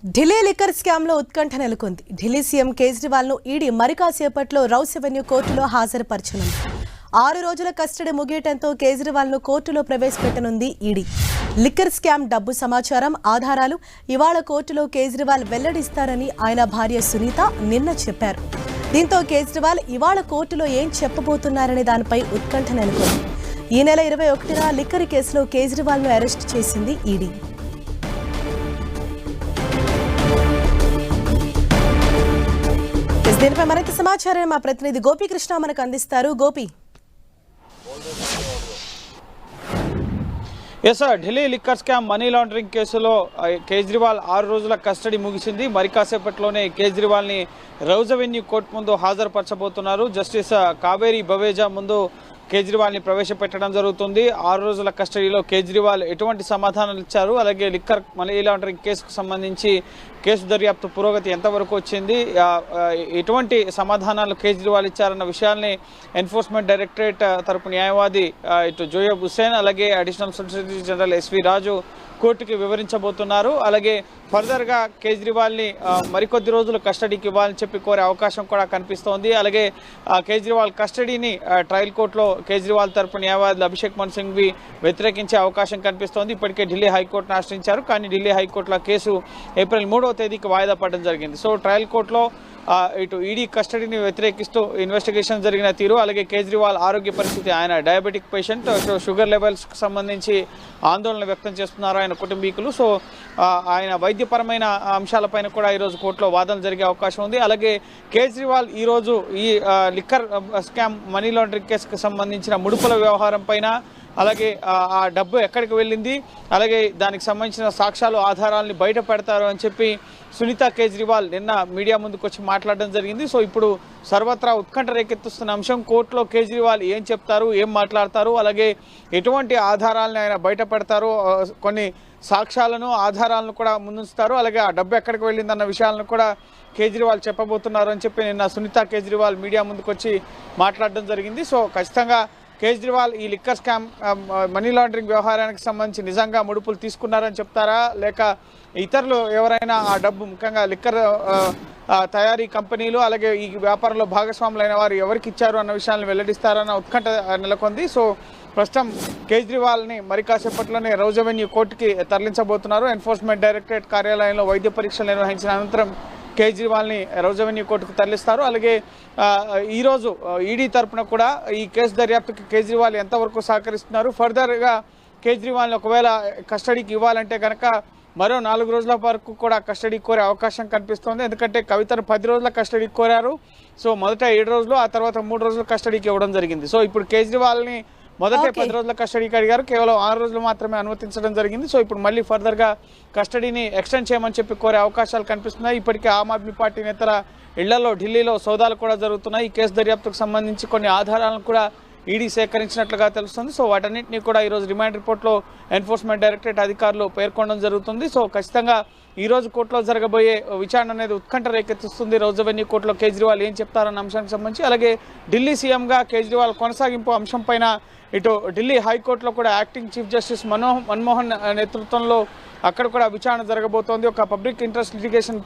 Delhi liquor స్కామ్లో ఉత్కంఠ నెలకొంది. ఢిల్లీ సీఎం కేజ్రీవాల్ను ఈడీ మరికాసేపట్లో రౌస్ అవెన్యూ కోర్టులో హాజరుపరచనుంది. 6 రోజుల కస్టడీ ముగియటంతో కేజ్రీవాల్ను కోర్టులో ప్రవేశపెట్టనుంది ఈడీ. లిక్కర్ స్కామ్ డబ్బు సమాచారం, ఆధారాలు ఇవాళ కోర్టులో కేజ్రీవాల్ వెల్లడిస్తారని ఆయన భార్య సునీత నిన్న చెప్పారు. దీంతో కేజ్రీవాల్ ఇవాళ కోర్టులో ఏం చెప్పబోతున్నారనే దానిపై ఉత్కంఠ నెలకొంది. ఈ నెల 21న లిక్కర్ కేసులో కేజ్రీవాల్ను అరెస్ట్ చేసింది ఈడీ. దీనిపై మరింత సమాచారం మా ప్రతినిధి గోపీకృష్ణ మనకు అందిస్తారు. Gopi, Delhi liquor scam money laundering కేసులో కేజ్రీవాల్ 6 రోజుల కస్టడీ ముగిసింది. మరి కాసేపట్లోనే కేజ్రీవాల్ని రౌజ్ అవెన్యూ కోర్టు ముందు హాజరుపరచబోతున్నారు. జస్టిస్ కావేరీ బవేజా ముందు కేజ్రీవాల్ని ప్రవేశపెట్టడం జరుగుతుంది. 6 రోజుల కస్టడీలో కేజ్రీవాల్ ఎటువంటి సమాధానాలు ఇచ్చారు, అలాగే లిక్కర్ మనీ లాండరింగ్ కేసుకు సంబంధించి కేసు దర్యాప్తు పురోగతి ఎంతవరకు వచ్చింది, ఎటువంటి సమాధానాలు కేజ్రీవాల్ ఇచ్చారన్న విషయాల్ని ఎన్ఫోర్స్మెంట్ డైరెక్టరేట్ తరపు న్యాయవాది ఇటు జోయబ్ హుస్సేన్, అలాగే అడిషనల్ సొలిసిటర్ జనరల్ ఎస్వి రాజు కోర్టుకి వివరించబోతున్నారు. అలాగే ఫర్దర్గా కేజ్రీవాల్ని మరికొద్ది రోజులు కస్టడీకి ఇవ్వాలని చెప్పి కోరే అవకాశం కూడా కనిపిస్తోంది. అలాగే కేజ్రీవాల్ కస్టడీని ట్రయల్ కోర్టులో కేజ్రీవాల్ తరపు న్యాయవాదులు అభిషేక్ మను సింఘ్వి వ్యతిరేకించే అవకాశం కనిపిస్తోంది. ఇప్పటికే ఢిల్లీ హైకోర్టును ఆశ్రయించారు, కానీ ఢిల్లీ హైకోర్టులో కేసు ఏప్రిల్ 3వ తేదీకి వాయిదా పడడం జరిగింది. సో ట్రయల్ కోర్టులో ఇటు ఈడీ కస్టడీని వ్యతిరేకిస్తూ ఇన్వెస్టిగేషన్ జరిగిన తీరు, అలాగే కేజ్రీవాల్ ఆరోగ్య పరిస్థితి, ఆయన డయాబెటిక్ పేషెంట్, షుగర్ లెవెల్స్కి సంబంధించి ఆందోళన వ్యక్తం చేస్తున్నారు ఆయన కుటుంబీకులు. సో ఆయన వైద్యపరమైన అంశాలపైన కూడా ఈరోజు కోర్టులో వాదనలు జరిగే అవకాశం ఉంది. అలాగే కేజ్రీవాల్ ఈరోజు ఈ లిక్కర్ స్కామ్ మనీ లాండరింగ్ కేసుకు సంబంధించిన ముడుపుల వ్యవహారం పైన, అలాగే ఆ డబ్బు ఎక్కడికి వెళ్ళింది, అలాగే దానికి సంబంధించిన సాక్ష్యాలు ఆధారాలని బయట పెడతారు అని చెప్పి సునీత కేజ్రీవాల్ నిన్న మీడియా ముందుకు వచ్చి మాట్లాడడం జరిగింది. సో ఇప్పుడు సర్వత్రా ఉత్కంఠ రేకెత్తిస్తున్న అంశం కోర్టులో కేజ్రీవాల్ ఏం చెప్తారు, ఏం మాట్లాడతారు, అలాగే ఎటువంటి ఆధారాలను ఆయన బయట పెడతారు, కొన్ని సాక్ష్యాలను ఆధారాలను కూడా ముందుంచుతారు, అలాగే ఆ డబ్బు ఎక్కడికి వెళ్ళిందన్న విషయాలను కూడా కేజ్రీవాల్ చెప్పబోతున్నారు అని చెప్పి నిన్న సునీత కేజ్రీవాల్ మీడియా ముందుకు వచ్చి మాట్లాడడం జరిగింది. సో ఖచ్చితంగా కేజ్రీవాల్ ఈ లిక్కర్ స్కామ్ మనీ లాండరింగ్ వ్యవహారానికి సంబంధించి నిజంగా ముడుపులు తీసుకున్నారని చెప్తారా, లేక ఇతరులు ఎవరైనా ఆ డబ్బు, ముఖ్యంగా లిక్కర్ తయారీ కంపెనీలు, అలాగే ఈ వ్యాపారంలో భాగస్వాములైన వారు ఎవరికి ఇచ్చారు అన్న విషయాలను వెల్లడిస్తారన్న ఉత్కంఠ నెలకొంది. సో ప్రస్తుతం కేజ్రీవాల్ని మరి కాసేపట్లోనే రౌజ్ అవెన్యూ కోర్టుకి తరలించబోతున్నారు. ఎన్ఫోర్స్మెంట్ డైరెక్టరేట్ కార్యాలయంలో వైద్య పరీక్షలు నిర్వహించిన అనంతరం కేజ్రీవాల్ని రౌజ్ అవెన్యూ కోర్టుకు తరలిస్తారు. అలాగే ఈరోజు ఈడీ తరఫున కూడా ఈ కేసు దర్యాప్తుకి కేజ్రీవాల్ ఎంతవరకు సహకరిస్తున్నారు, ఫర్దర్గా కేజ్రీవాల్ని ఒకవేళ కస్టడీకి ఇవ్వాలంటే కనుక మరో 4 రోజుల వరకు కూడా కస్టడీ కోరే అవకాశం కనిపిస్తోంది. ఎందుకంటే కవితను 10 రోజుల కస్టడీకి కోరారు. సో మొదట 7 రోజులు, ఆ తర్వాత 3 రోజుల కస్టడీకి ఇవ్వడం జరిగింది. సో ఇప్పుడు కేజ్రీవాల్ని మొదట 10 రోజుల కస్టడీకి అడిగారు, కేవలం 6 రోజులు మాత్రమే అనుమతించడం జరిగింది. సో ఇప్పుడు మళ్ళీ ఫర్దర్గా కస్టడీని ఎక్స్టెండ్ చేయమని చెప్పి కోరే అవకాశాలు కనిపిస్తున్నాయి. ఇప్పటికే ఆమ్ ఆద్మీ పార్టీ నేతల ఇళ్లలో ఢిల్లీలో సోదాలు కూడా జరుగుతున్నాయి. ఈ కేసు దర్యాప్తుకు సంబంధించి కొన్ని ఆధారాలను కూడా ఈడీ సేకరించినట్లుగా తెలుస్తుంది. సో వాటన్నింటినీ కూడా ఈరోజు రిమాండ్ రిపోర్ట్లో ఎన్ఫోర్స్మెంట్ డైరెక్టరేట్ అధికారులు పేర్కొనడం జరుగుతుంది. సో ఖచ్చితంగా ఈరోజు కోర్టులో జరగబోయే విచారణ అనేది ఉత్కంఠ రేకెత్తిస్తుంది. రౌజ్ అవెన్యూ కోర్టులో కేజ్రీవాల్ ఏం చెప్తారన్న అంశానికి సంబంధించి, అలాగే ఢిల్లీ సీఎంగా కేజ్రీవాల్ కొనసాగింపు అంశం పైన ఇటు ఢిల్లీ హైకోర్టులో కూడా యాక్టింగ్ చీఫ్ జస్టిస్ మన్మోహన్ నేతృత్వంలో అక్కడ కూడా విచారణ జరగబోతోంది. ఒక పబ్లిక్ ఇంట్రెస్ట్ లిటిగేషన్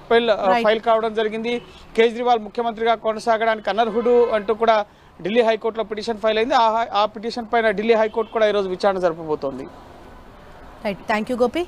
ఫైల్ కావడం జరిగింది. కేజ్రీవాల్ ముఖ్యమంత్రిగా కొనసాగడానికి అనర్హుడు అంటూ కూడా ఢిల్లీ హైకోర్టులో పిటిషన్ ఫైల్ అయింది. ఆ పిటిషన్ పైన ఢిల్లీ హైకోర్టు కూడా ఈరోజు విచారణ జరపబోతోంది. Right, thank you Gopi.